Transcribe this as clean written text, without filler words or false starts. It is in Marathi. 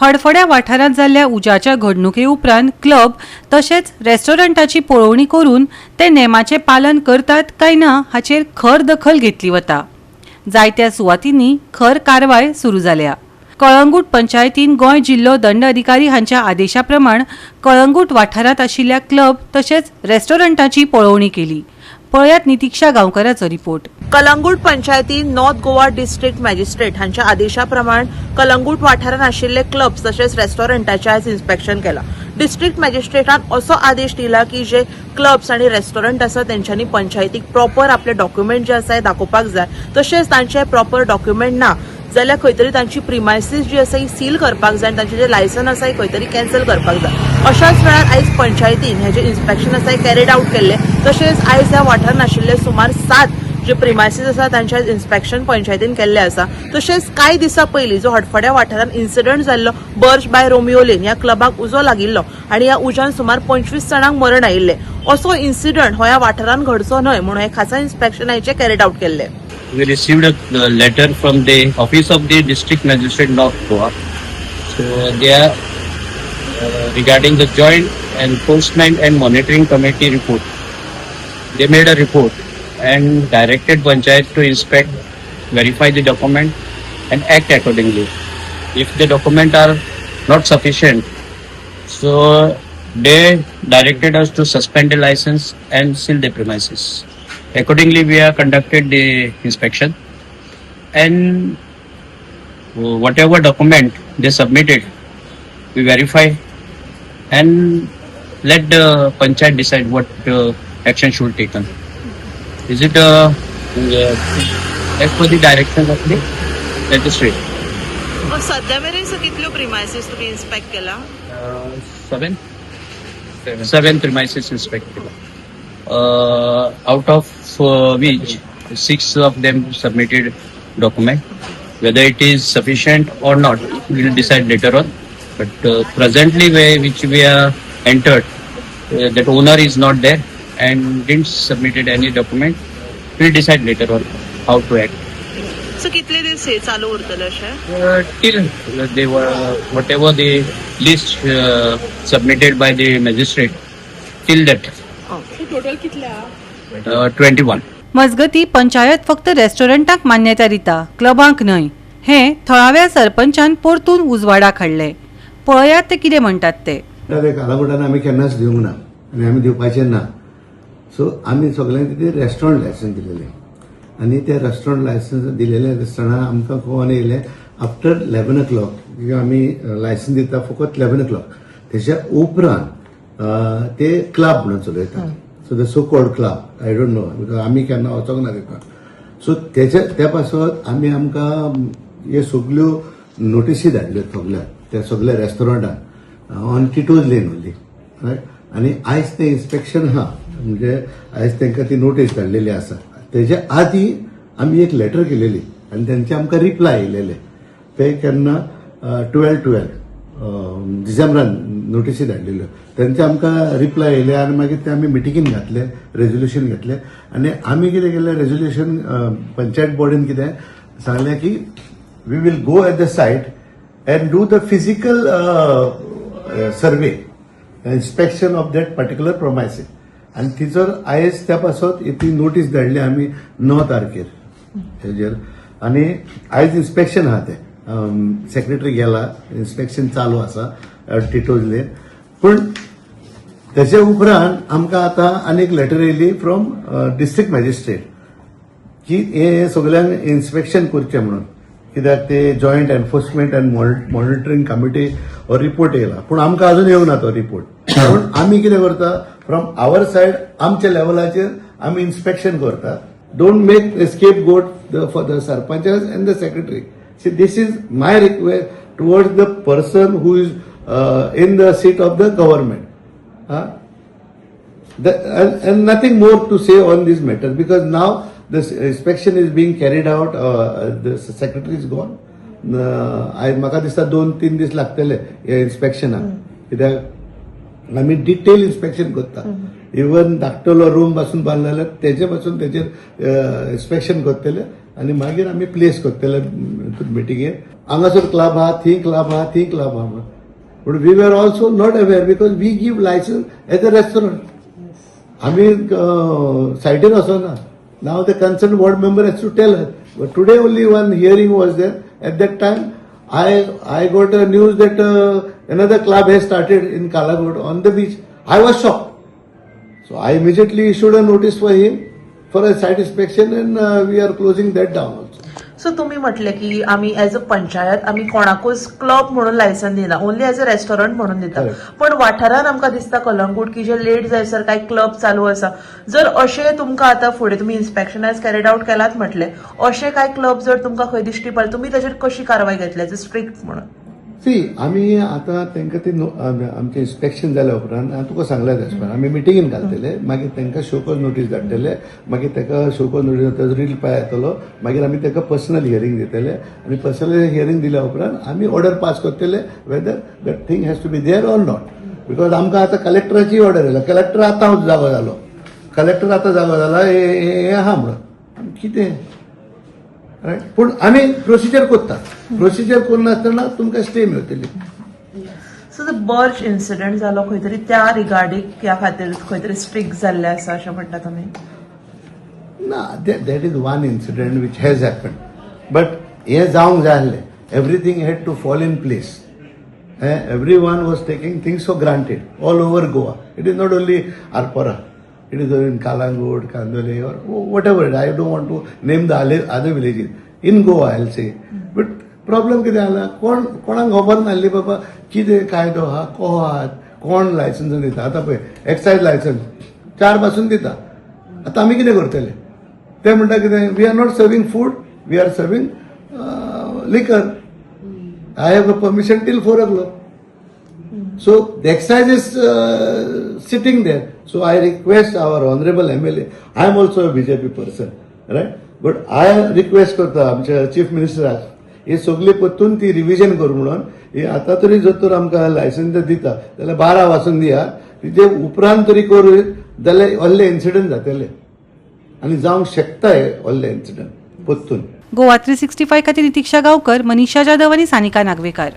हडफड्या वाठारांत जाल्ल्या उज्याच्या घडणुके उपरांत क्लब तशेंच रेस्टॉरंटाची पळोवणी करून ते नेमाचें पालन करतात काय ना हाचेर खर दखल घेतली वता. जायत्या सुवातींनी खर कारवाय सुरू जाल्या. कळंगूट पंचायतीन गोंय जिल्लो दंड अधिकारी हांच्या आदेशा प्रमाण कळंगूट वाठारांत आशिल्ल्या क्लब तशेंच रेस्टॉरंटाची पळोवणी केली. पळयात नितीक्षा गांवकाराचो रिपोर्ट. कलंगूट पंचायतीन नॉर्थ गोवा डिस्ट्रिक्ट मॅजिस्ट्रेट हांच्या आदेशा प्रमाण कलंगूट वाठारांत आशिल्ले क्लब्स तशेंच रेस्टॉरंटाचें आयज इन्स्पेक्शन केलां. डिस्ट्रिक्ट मॅजिस्ट्रेटान असो आदेश दिला की जे क्लब्स आणि रेस्टॉरंट आसा तेंच्यांनी पंचायतीक प्रॉपर आपले डॉक्युमेंट जे आसा दाखोवपाक जाय. तशेंच तांचे प्रॉपर डॉक्युमेंट ना जाल्यार खंय तरी तांची प्रिमायसीस जी आसा ही सील करपाक जाय आनी तांचे जे लायसन आसा ही खंय तरी कॅन्सल करपाक जाय. अशाच वेळार आयज पंचायतीन हे जे इन्स्पेक्शन आसा कॅरीड आउट केल्ले. तशेंच आयज ह्या वाठारांत आशिल्ले सुमार 7 जे प्रिमायसीस आसा तांचे इन्स्पेक्शन पंचायतीन केल्ले आसा. तशेंच कांय दिसा पयलीं जो हडफड्या वाठारांत इन्सिडंट जाल्लो बर्च बाय रोमियो लेन ह्या क्लबाक उजो लागिल्लो आनी ह्या उज्यान सुमार 25 जाणांक मरण आयिल्ले. असो इन्सिडंट हो ह्या वाठारांत घडचो न्हय म्हणून हे खासा इन्स्पेक्शन हाचे कॅरीड आउट केल्ले. We received a letter from the office of the district magistrate North Goa. So they are regarding the joint enforcement and monitoring committee report. They made a report and directed Panchayat to inspect, verify the document and act accordingly. If the document are not sufficient, so they directed us to suspend the license and seal the premises. Accordingly, we have conducted the inspection and whatever document they submitted, we verify and let the Panchayat decide what action should be taken. Is it as per the directions of the magistrate? सध्या मेरेन कितल्यो प्रिमायसीस तुम्ही इन्स्पेक्ट केला? 7 premises inspect केला. Out of which 6 of them submitted document. Whether it is sufficient or not, we will decide later on. But presently, which we are entered, that owner is not there and didn't submitted any document. We will decide later on how to act. So कितले दीस हे चालू उरतले अशें? Till they were whatever the list submitted by the magistrate, till that. Total कितले? 21. मजगती पंचायत फक्त रेस्टॉरंटाक मान्यता दिता, क्लबांक न्हय. हें थळाव्या सरपंचान परतून उजवाडाक हाडलें. पळयात ते कितें म्हणटात ते. कालागुटान आमी केन्नाच दिवंक ना आनी आमी दिवपाचे ना. सो आमी सगळ्यांक कितें रेस्टॉरंट लायसन्स दिलेलें आनी ते रेस्टॉरंट लायसन्स दिलेले रेस्टॉरंटान आमकां कोण येयलें आफ्टर 11 o'clock आमी लायसन्स दिता फकत 11 o'clock. तेच्या उपरांत ते क्लब म्हणून चलयता. So the so called club I don't know because आमी केन्ना वचोंक ना तिका. सो त्या पासत आमी आमकां हे सगल्यो नोटिसी धाडल्यो सगळ्या त्या सगळ्या रेस्टॉरंटान on Tito's lane only right. आनी आयज ते इन्स्पेक्शन आहा म्हणजे आयज तांकां ती नोटीस धाडलेली आसा. तेच्या आदी आमी एक लेटर केलेली आनी तेंचे आमकां रिप्लाय येयलेले. ते केन्ना 12 डिसेंबरान नोटिसी धाडलेल्यो. तेंचे आमकां रिप्लाय येयले आनी मागीर ते आमी मिटिंगेन घातले, रेजोल्युशन घेतले आनी आमी कितें केलें रेजोल्युशन पंचायत बोर्डीन कितें सांगलें की we will go at the site and do the physical survey inspection of that particular premises. आनी तिचो आयज त्या पासत ती नोटीस धाडली आमी 9 तारखेर हेजेर. आनी आयज इन्स्पेक्शन आहा ते सेक्रेटरी गेला, इन्स्पेक्शन चालू आसा टिटोज लेन. पूण तेचे उपरांत आमकां आतां आनीक लेटर येयली फ्रॉम डिस्ट्रिक्ट मॅजिस्ट्रेट की हे सगळ्यांक इन्स्पेक्शन करचें म्हणून. कित्याक ते joint enforcement and monitoring committee हो रिपोर्ट येयला पूण आमकां अजून येवंक ना तो रिपोर्ट. पूण आमी कितें करता फ्रॉम आवर सायड आमच्या लेवलाचेर आमी इन्स्पेक्शन करता. Don't make scapegoat for the sarpanches and the secretary. See, this is my request towards the person who is in the seat of the government. And nothing more to say on this matter because now this inspection is being carried out. The secretary is gone. म्हाका दिसता 2-3 दीस लागतले ह्या इन्स्पेक्शनाक. कित्याक आमी डिटेल इन्स्पेक्शन करता. इवन धाकटो रूम पासून बांदलेलो तेजे पासून तेचेर इन्स्पेक्शन करतले आनी मागीर आमी प्लेस करतले मिटिंगेर हांगासर क्लब आहा थी क्लब आहा थी क्लब आहा म्हणून. But we were also not aware because we give license as a restaurant आमी सायडीन वचना. नाव the concern board member has to tell us. But today only one hearing was there. At that time I got a news that another club has started in Kalagod on the beach. I was shocked. So I immediately issued a notice for him for a site inspection and we are closing that down also. So तुम्ही म्हटले की आम्ही ऍज अ पंचायत आम्ही कोणाकूच क्लब म्हणून लायसन दिना, ओनली ऍज अ रेस्टॉरंट म्हणून दिता. पण वाठारान आमकां दिसता कलंगूट की जे लेट जायसर काही क्लब चालू आसा, जर अशें तुमकां आतां फुडें तुमी इन्स्पेक्शन एज कॅरीड आउट केलात म्हटले, अशें काय क्लब जर तुमकां खंय दिश्टी पडले तुमी ताचेर कशी कारवाय घेतली एज अ स्ट्रिक्ट म्हणून? सी आमी आतां तांकां ती आमचें इन्स्पेक्शन जाल्या उपरांत हांवें तुका सांगलें तेश आमी मिटिंगेन घालतले, मागीर तांकां शोकॉज नोटीस धाडटले, मागीर ताका शोकॉज नोटीस रिप्लाय येतलो, मागीर आमी ताका पर्सनल हियरींग दितले आनी पर्सनल हियरींग दिल्या उपरांत आमी ऑर्डर पास करतले whether that thing has to be there or not. Because आमकां आतां कलेक्टराची ऑर्डर येयला. कलेक्टर आतां जागो जालो, कलेक्टर आतां जागो जाला हे आहा म्हणून कितें रायट. पूण आमी प्रोसिजर करता. प्रोसिजर करनासतना तुमकां स्टे मेळटली. सो द बर्ज इन्सिडंट जालो खंय तरी त्या रिगार्डींग त्या खातीर खंय तरी स्ट्रिक्ट जाल्ले आसा अशें म्हणटा तुमी? ना, that is one incident which has happen. But हे जावंक जाय आसलें. Everything had to fall in place. Every one was taking things for granted all over Goa. It is not only Arpora. It is in Kalangod, Kandole, or whatever. I don't want to name the other villages. In Goa, I'll say. But problem कितें जाला, कोणाक खबर नासली बाबा कितें कायदो आहा, को आहा, कोण लायसन्स दिता. आतां पळय एक्सायज लायसन्स 4 पासून दिता. आतां आमी कितें करतले? ते म्हणटा कितें, we are not serving food, we are serving liquor. I have a permission till 4 o'clock. So the excise is sitting there. So I request our honorable MLA. I am also a BJP person, right? But I request करता आमच्या चीफ मिनिस्टराक हे सगळी पत्तून ती रिव्हिजन करू म्हणून. हे आता तरी जर तर आमकां लायसन्स दिता जाल्यार 12 वाजून दिया. तिचे उपरांत तरी करू जाल्यार व्हडले इन्सिडंट जातले आनी जावंक शकता हे व्हडले इन्सिडंट पत्तून. गोवा 365 खातीर नितीक्षा गांवकर, मनीषा जाधव आनी सानिका नागवेकार.